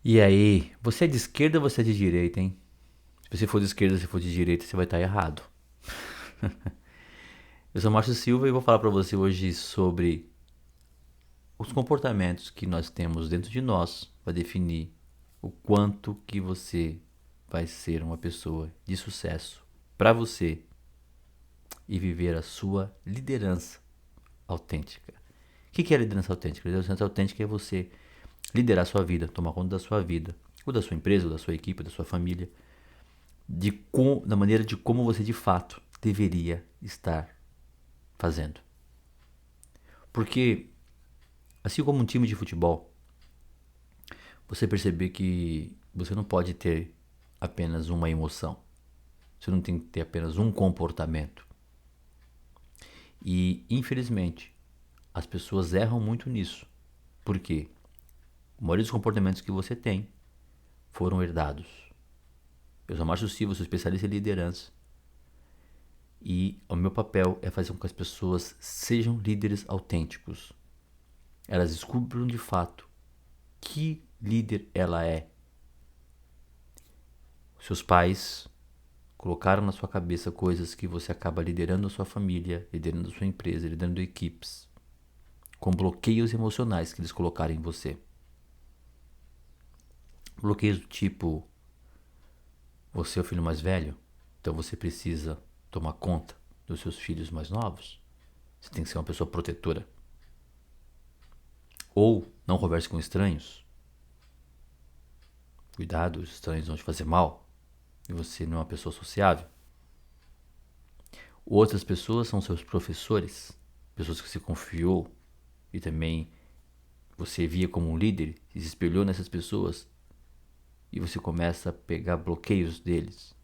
E aí, você é de esquerda ou você é de direita, hein? Se você for de esquerda, se for de direita, você vai estar errado. Eu sou Márcio Silva e vou falar para você hoje sobre os comportamentos que nós temos dentro de nós para definir o quanto que você vai ser uma pessoa de sucesso para você e viver a sua liderança autêntica. O que é liderança autêntica? Liderança autêntica é você liderar a sua vida, tomar conta da sua vida, ou da sua empresa, ou da sua equipe, da sua família, da maneira de como você de fato deveria estar fazendo. Porque, assim como um time de futebol, você perceber que você não pode ter apenas uma emoção. Você não tem que ter apenas um comportamento. E, infelizmente, as pessoas erram muito nisso. Por quê? A maioria dos comportamentos que você tem foram herdados. Eu sou Márcio Silva, sou especialista em liderança. E o meu papel é fazer com que as pessoas sejam líderes autênticos. Elas descubram de fato que líder ela é. Seus pais colocaram na sua cabeça coisas que você acaba liderando a sua família, liderando a sua empresa, liderando equipes, com bloqueios emocionais que eles colocaram em você. Bloqueios do tipo, você é o filho mais velho, então você precisa tomar conta dos seus filhos mais novos. Você tem que ser uma pessoa protetora. Ou não converse com estranhos. Cuidado, os estranhos vão te fazer mal. E você não é uma pessoa sociável. Outras pessoas são seus professores, pessoas que você confiou e também você via como um líder e se espelhou nessas pessoas e você começa a pegar bloqueios deles.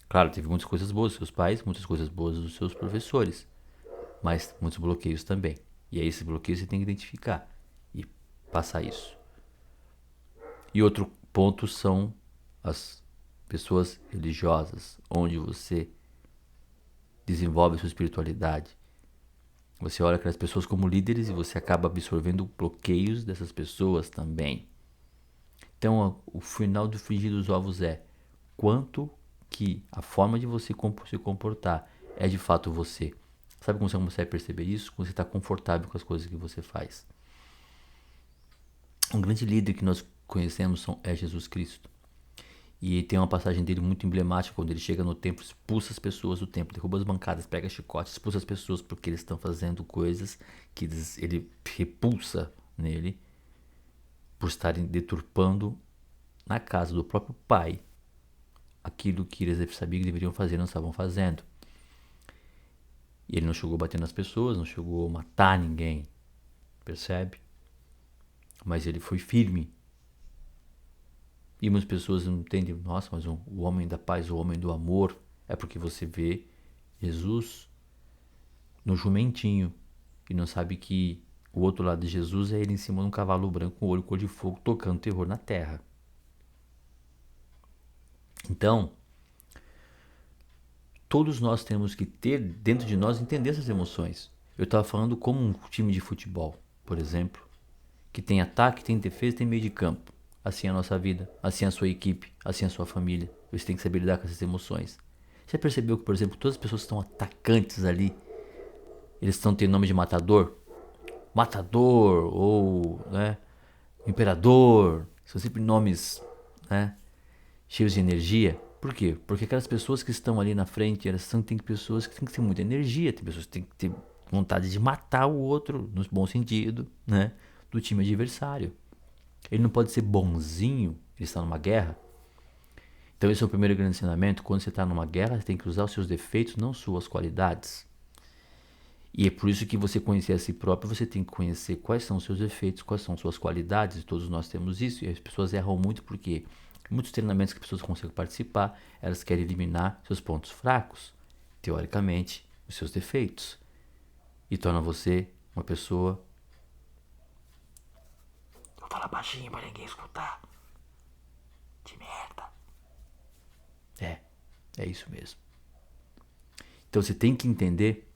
Claro, teve muitas coisas boas dos seus pais, muitas coisas boas dos seus professores, mas muitos bloqueios também. E aí esse bloqueio você tem que identificar e passar isso. E outro ponto são as pessoas religiosas, onde você desenvolve a sua espiritualidade. Você olha aquelas pessoas como líderes e você acaba absorvendo bloqueios dessas pessoas também. Então, o final do frigir dos ovos é quanto que a forma de você se comportar é de fato você. Sabe como você consegue perceber isso? Quando você está confortável com as coisas que você faz. Um grande líder que nós conhecemos é Jesus Cristo. E tem uma passagem dele muito emblemática, quando ele chega no templo, expulsa as pessoas do templo, derruba as bancadas, pega chicote, expulsa as pessoas porque eles estão fazendo coisas que ele repulsa nele, por estarem deturpando na casa do próprio pai aquilo que eles sabiam que deveriam fazer e não estavam fazendo. E ele não chegou a bater nas pessoas, não chegou a matar ninguém, percebe? Mas ele foi firme. E muitas pessoas não entendem, nossa, mas o homem da paz, o homem do amor, é porque você vê Jesus no jumentinho e não sabe que o outro lado de Jesus é ele em cima de um cavalo branco com olho cor de fogo tocando terror na terra. Então, todos nós temos que ter dentro de nós entender essas emoções. Eu estava falando como um time de futebol, por exemplo, que tem ataque, tem defesa, tem meio de campo. Assim é a nossa vida, assim é a sua equipe, assim é a sua família. Você tem que saber lidar com essas emoções. Você percebeu que, por exemplo, todas as pessoas que estão atacantes ali, eles estão tendo nome de matador? Matador ou, né, imperador, são sempre nomes, né, cheios de energia. Por quê? Porque aquelas pessoas que estão ali na frente, tem pessoas que têm que ter muita energia, tem pessoas que têm que ter vontade de matar o outro, no bom sentido, né, do time adversário. Ele não pode ser bonzinho, ele está numa guerra. Então esse é o primeiro grande ensinamento. Quando você está numa guerra, você tem que usar os seus defeitos, não suas qualidades. E é por isso que você conhecer a si próprio, você tem que conhecer quais são os seus defeitos, quais são suas qualidades, e todos nós temos isso, e as pessoas erram muito porque muitos treinamentos que as pessoas conseguem participar, elas querem eliminar seus pontos fracos, teoricamente, os seus defeitos, e torna você uma pessoa... Vou falar baixinho para ninguém escutar. De merda. É, é isso mesmo. Então você tem que entender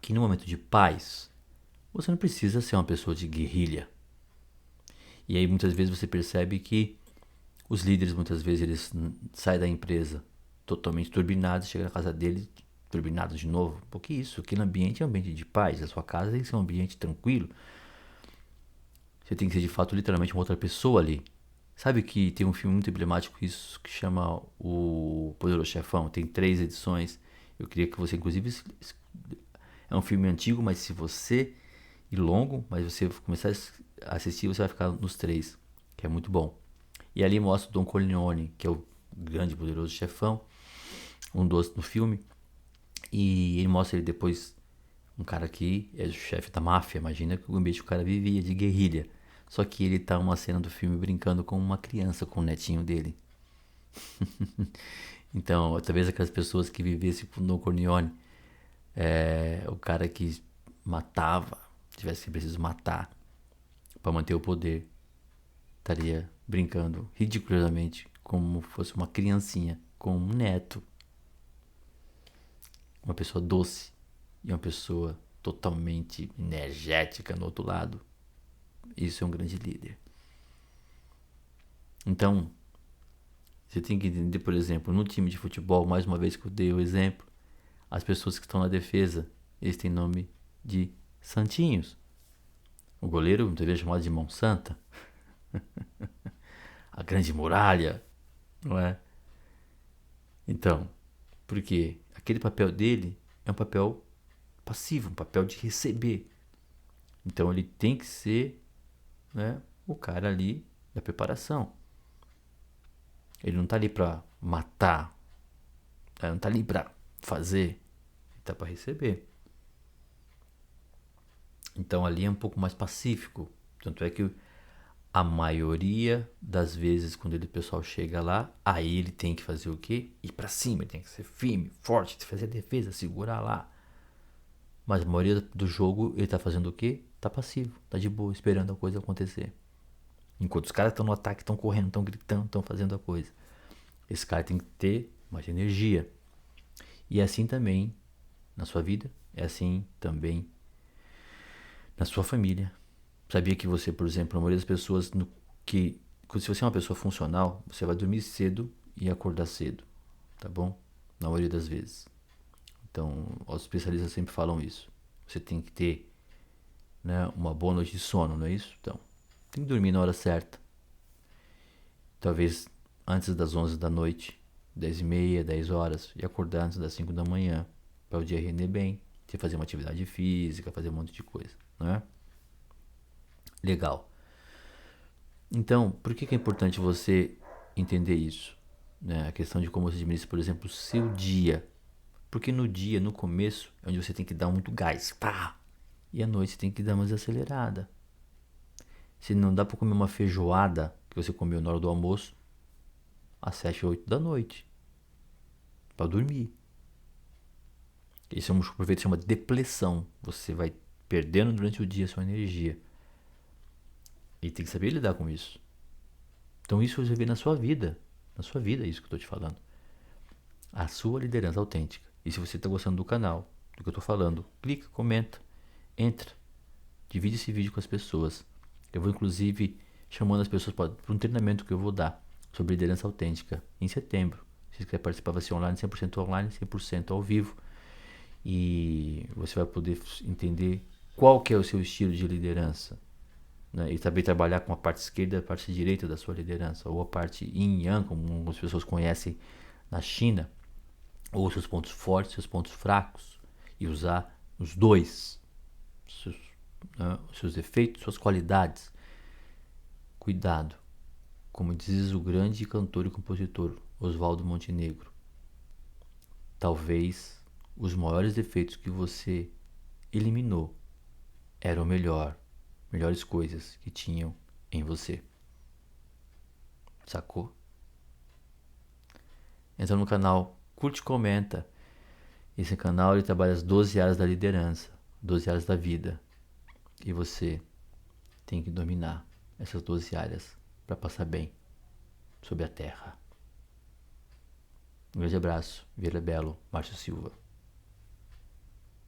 que no momento de paz, você não precisa ser uma pessoa de guerrilha. E aí muitas vezes você percebe que os líderes, muitas vezes, eles saem da empresa totalmente turbinados, chegam na casa deles turbinados de novo. Porque isso, aquele ambiente é um ambiente de paz. A sua casa tem que ser um ambiente tranquilo. Você tem que ser, de fato, literalmente uma outra pessoa ali. Sabe que tem um filme muito emblemático isso, que chama O Poderoso Chefão. Tem 3 edições. Eu queria que você, inclusive... É um filme antigo, mas se você... E longo, mas você começar a assistir, você vai ficar nos 3. Que é muito bom. E ali mostra o Don Corleone, que é o grande poderoso chefão, um dos no filme. E ele mostra ele depois, um cara que é o chefe da máfia. Imagina que o ambiente que o cara vivia, de guerrilha. Só que ele tá uma cena do filme brincando com uma criança, com o netinho dele. Então, talvez aquelas pessoas que vivessem com o Don Corleone, o cara que matava, tivesse que preciso matar para manter o poder, estaria brincando ridiculosamente como fosse uma criancinha com um neto. Uma pessoa doce e uma pessoa totalmente energética no outro lado. Isso é um grande líder. Então, você tem que entender, por exemplo, no time de futebol, mais uma vez que eu dei o exemplo, as pessoas que estão na defesa, eles têm nome de santinhos. O goleiro muitas vezes é chamado de mão santa. A grande muralha, não é? Então, por quê? Aquele papel dele é um papel passivo, um papel de receber. Então ele tem que ser, né, o cara ali da preparação. Ele não está ali para matar, ele não está ali para fazer, ele está para receber. Então ali é um pouco mais pacífico. Tanto é que a maioria das vezes quando o pessoal chega lá, aí ele tem que fazer o quê? Ir para cima, ele tem que ser firme, forte, fazer a defesa, segurar lá. Mas a maioria do jogo ele tá fazendo o quê? Tá passivo, tá de boa, esperando a coisa acontecer. Enquanto os caras estão no ataque, estão correndo, estão gritando, estão fazendo a coisa. Esse cara tem que ter mais energia. E é assim também na sua vida, é assim também na sua família. Sabia que você, por exemplo, a maioria das pessoas, se você é uma pessoa funcional, você vai dormir cedo e acordar cedo, tá bom? Na maioria das vezes. Então, os especialistas sempre falam isso. Você tem que ter, né, uma boa noite de sono, não é isso? Então, tem que dormir na hora certa. Talvez antes das 11 da noite, 10h30, 10 horas, e acordar antes das 5 da manhã, para o dia render bem, você fazer uma atividade física, fazer um monte de coisa, não é? Legal. Então, por que é importante você entender isso? Né? A questão de como você administra, por exemplo, o seu dia. Porque no dia, no começo, é onde você tem que dar muito gás. Pá! E à noite você tem que dar uma desacelerada. Se não dá para comer uma feijoada que você comeu na hora do almoço, às 7, 8 da noite. Para dormir. Isso é um proveito que chama depressão. Você vai perdendo durante o dia a sua energia. E tem que saber lidar com isso. Então isso você vê na sua vida. Na sua vida é isso que eu estou te falando. A sua liderança autêntica. E se você está gostando do canal, do que eu estou falando, clica, comenta, entra, divide esse vídeo com as pessoas. Eu vou inclusive chamando as pessoas para um treinamento que eu vou dar sobre liderança autêntica em setembro. Se você quer participar, vai ser online, 100% online, 100% ao vivo. E você vai poder entender qual que é o seu estilo de liderança, né? E também trabalhar com a parte esquerda e a parte direita da sua liderança, ou a parte yin yang, como algumas pessoas conhecem na China, ou seus pontos fortes, seus pontos fracos, e usar os dois, seus defeitos, suas qualidades. Cuidado, como diz o grande cantor e compositor Oswaldo Montenegro, talvez os maiores defeitos que você eliminou eram melhores coisas que tinham em você. Sacou? Entra no canal, curte, comenta. Esse canal ele trabalha as 12 áreas da liderança, 12 áreas da vida. E você tem que dominar essas 12 áreas para passar bem sobre a terra. Um grande abraço, Vila Belo, Márcio Silva.